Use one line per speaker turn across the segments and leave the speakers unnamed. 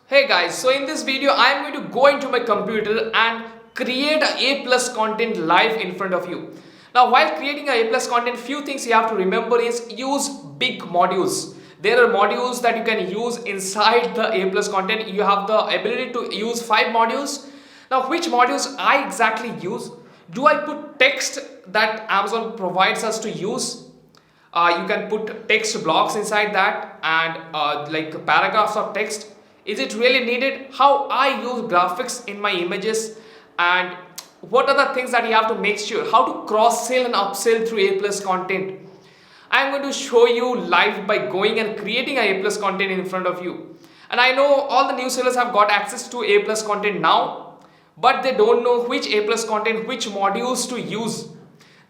Hey guys, so in this video I am going to go into my computer and create a A plus content live in front of you. Now while creating a A plus content, few things you have to remember is use big modules. There are modules that you can use inside the A plus content. You have the ability to use 5 modules. Now which modules I exactly use? Do I put text that Amazon provides us to use? You can put text blocks inside that and like paragraphs of text. Is it really needed? How I use graphics in my images, and what are the things that you have to make sure? How to cross sell and upsell through A plus content? I am going to show you live by going and creating a A plus content in front of you. And I know all the new sellers have got access to A plus content now, but they don't know which A plus content, which modules to use.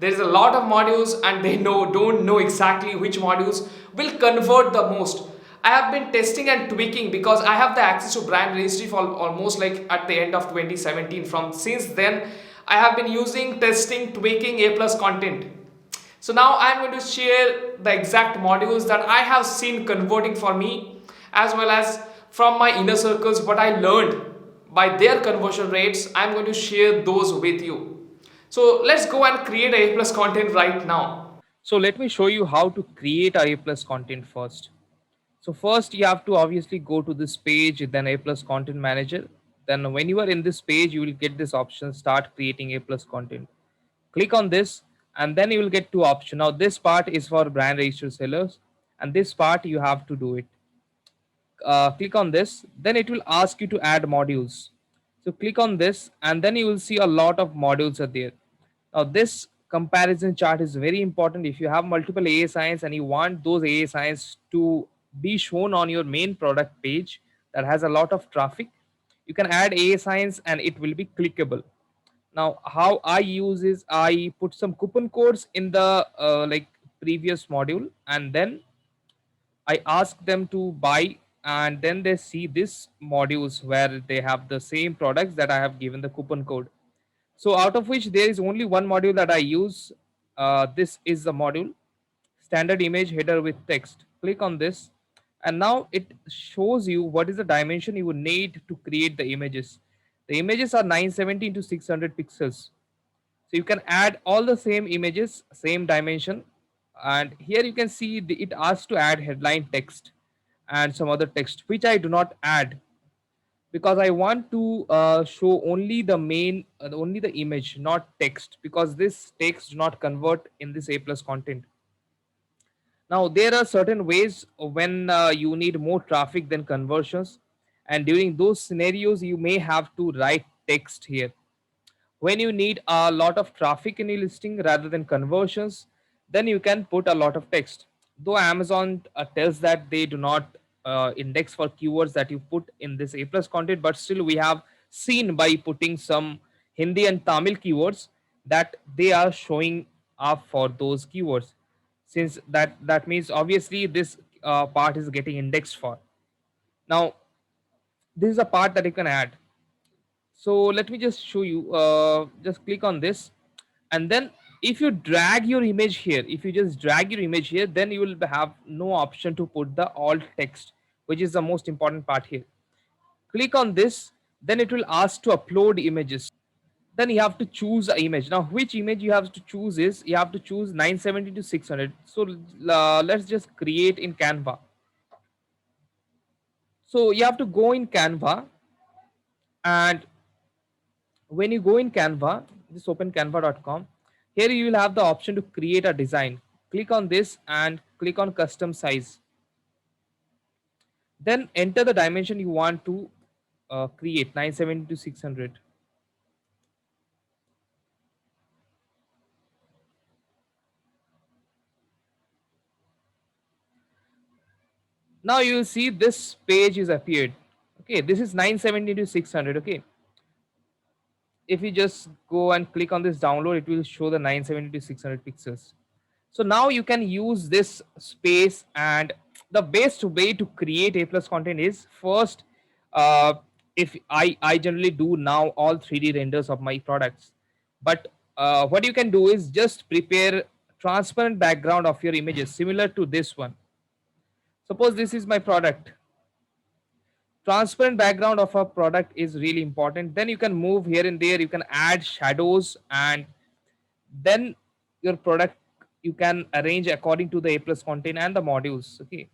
There is a lot of modules and they don't know exactly which modules will convert the most. I have been testing and tweaking because I have the access to brand registry for almost like at the end of 2017. From since then I have been using, testing, tweaking A plus content. So now I am going to share the exact modules that I have seen converting for me, as well as from my inner circles what I learned by their conversion rates. I am going to share those with you. So let's go and create a plus content right now.
So let me show you how to create a plus content first. So first you have to obviously go to this page, then A plus content manager. Then when you are in this page, you will get this option, start creating A plus content. Click on this and then you will get two options. Now this part is for brand registered sellers and this part you have to do it. Click on this, then it will ask you to add modules. So click on this and then you will see a lot of modules are there. Now this comparison chart is very important. If you have multiple AA signs and you want those AA signs to be shown on your main product page that has a lot of traffic, you can add AA signs and it will be clickable. Now how I use is I put some coupon codes in the like previous module, and then I ask them to buy, and then they see this modules where they have the same products that I have given the coupon code. So out of which there is only one module that I use. This is the module standard image header with text. Click on this and now it shows you what is the dimension you would need to create the images. The images are 970 into 600 pixels. So you can add all the same images, same dimension, and here you can see it asks to add headline text and some other text, which I do not add because I want to show only the main, only the image, not text, because this text do not convert in this A plus content. Now there are certain ways when you need more traffic than conversions, and during those scenarios you may have to write text here. When you need a lot of traffic in your listing rather than conversions, then you can put a lot of text. Though Amazon tells that they do not index for keywords that you put in this A plus content, but still we have seen by putting some Hindi and Tamil keywords that they are showing up for those keywords. Since that means obviously this part is getting indexed for. Now this is a part that you can add. So let me just show you. Just click on this, and then if you drag your image here, if you just drag your image here, then you will have no option to put the alt text, which is the most important part here. Click on this, then it will ask to upload images. Then you have to choose an image. Now which image you have to choose is you have to choose 970 to 600. So let's just create in Canva. So you have to go in Canva, and when you go in Canva, just open canva.com. Here you will have the option to create a design. Click on this and click on custom size. Then enter the dimension you want to create, 970 to 600. Now you will see this page is appeared. Okay, this is 970 to 600. Okay, if you just go and click on this download, it will show the 970 to 600 pixels. So now you can use this space, and the best way to create A plus content is first, uh, if I generally do now all 3D renders of my products, but what you can do is just prepare transparent background of your images similar to this one. Suppose this is my product. Transparent background of a product is really important. Then you can move here and there, you can add shadows, and then your product you can arrange according to the A plus content and the modules. Okay,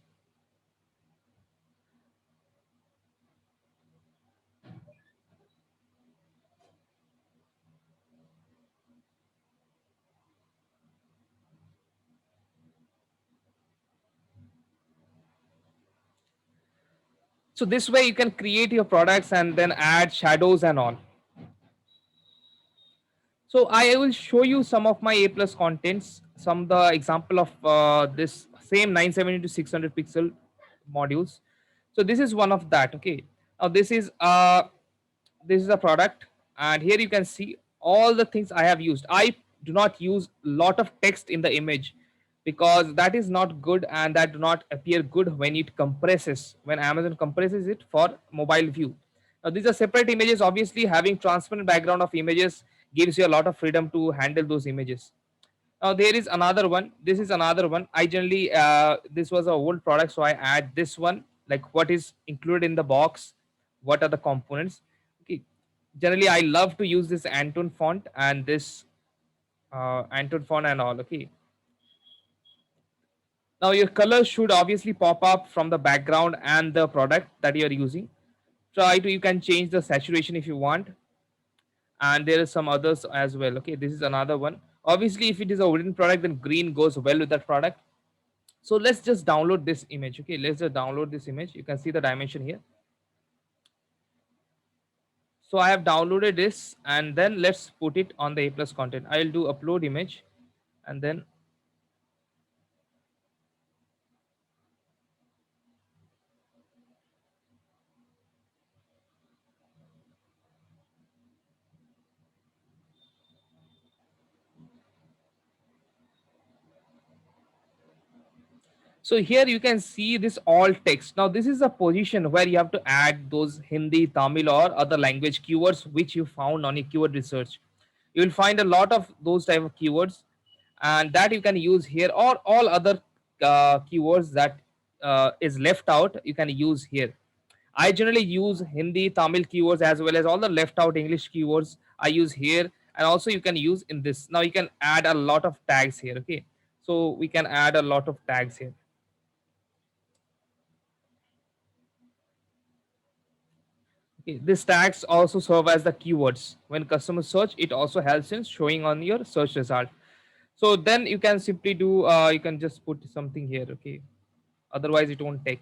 so this way you can create your products and then add shadows and all. So I will show you some of my A plus contents, some the example of this same 970 to 600 pixel modules. So this is one of that. Okay, now this is a product, and here you can see all the things I have used. I do not use lot of text in the image because that is not good, and that do not appear good when it compresses, when Amazon compresses it for mobile view. Now these are separate images. Obviously having transparent background of images gives you a lot of freedom to handle those images. Now there is another one. This is another one. I generally this was a old product, so I add this one, like what is included in the box, what are the components. Okay, generally I love to use this Anton font and this Anton font and all. Okay, now your color should obviously pop up from the background and the product that you are using. Try to, you can change the saturation if you want, and there are some others as well. Okay, this is another one. Obviously if it is a wooden product, then green goes well with that product. So let's just download this image. Okay, let's just download this image. You can see the dimension here. So I have downloaded this, and then let's put it on the A plus content. I'll do upload image, and then so here you can see this all text. Now this is a position where you have to add those Hindi, Tamil or other language keywords which you found on your keyword research. You will find a lot of those type of keywords, and that you can use here, or all other keywords that is left out you can use here. I generally use Hindi, Tamil keywords as well as all the left out English keywords I use here, and also you can use in this. Now you can add a lot of tags here. Okay, so we can add a lot of tags here. Okay, these tags also serve as the keywords. When customers search, it also helps in showing on your search result. So then you can simply do, you can just put something here. Okay, otherwise it won't take.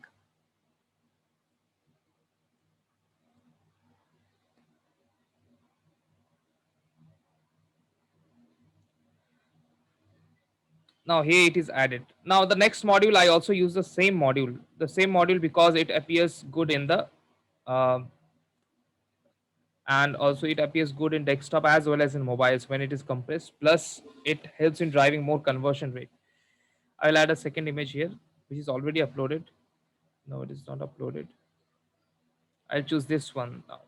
Now here it is added. Now the next module, I also use the same module because it appears good in the uh, and also it appears good in desktop as well as in mobiles when it is compressed. Plus it helps in driving more conversion rate. I'll add a second image here which is already uploaded. No, it is not uploaded. I'll choose this one now.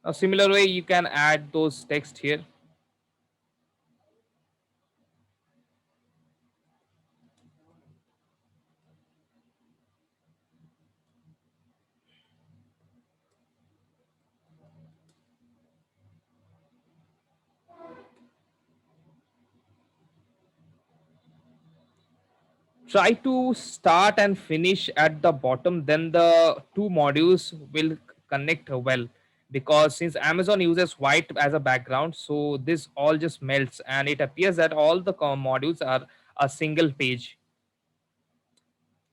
Now similar way you can add those text here. Try to start and finish at the bottom, then the two modules will connect well, because since Amazon uses white as a background, so this all just melts and it appears that all the modules are a single page.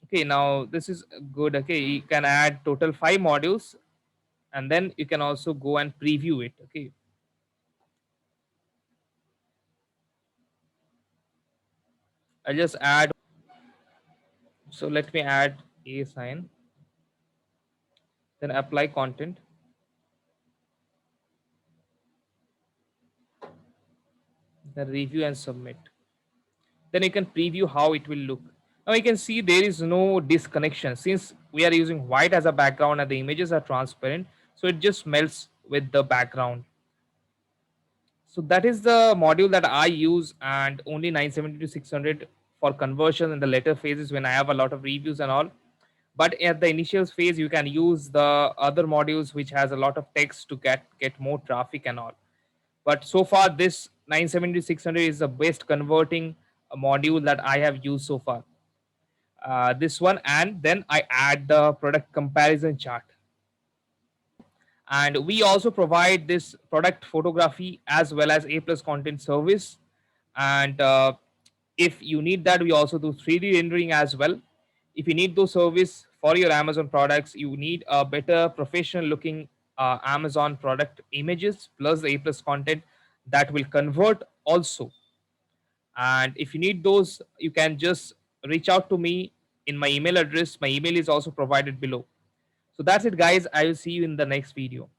Okay, now this is good. Okay, you can add total 5 modules, and then you can also go and preview it. Okay, I'll just add. So let me add a sign, then apply content, then review and submit. Then you can preview how it will look. Now you can see there is no disconnection since we are using white as a background and the images are transparent, so it just melts with the background. So that is the module that I use, and only 970 to 600 for conversion in the later phases when I have a lot of reviews and all. But at the initial phase you can use the other modules which has a lot of text to get more traffic and all. But so far this 970 600 is the best converting module that I have used so far. This one, and then I add the product comparison chart. And we also provide this product photography as well as a plus content service. And if you need that, we also do 3D rendering as well. If you need those service for your Amazon products, you need a better professional looking Amazon product images plus the a plus content that will convert also. And if you need those, you can just reach out to me in my email address. My email is also provided below. So that's it guys, I will see you in the next video.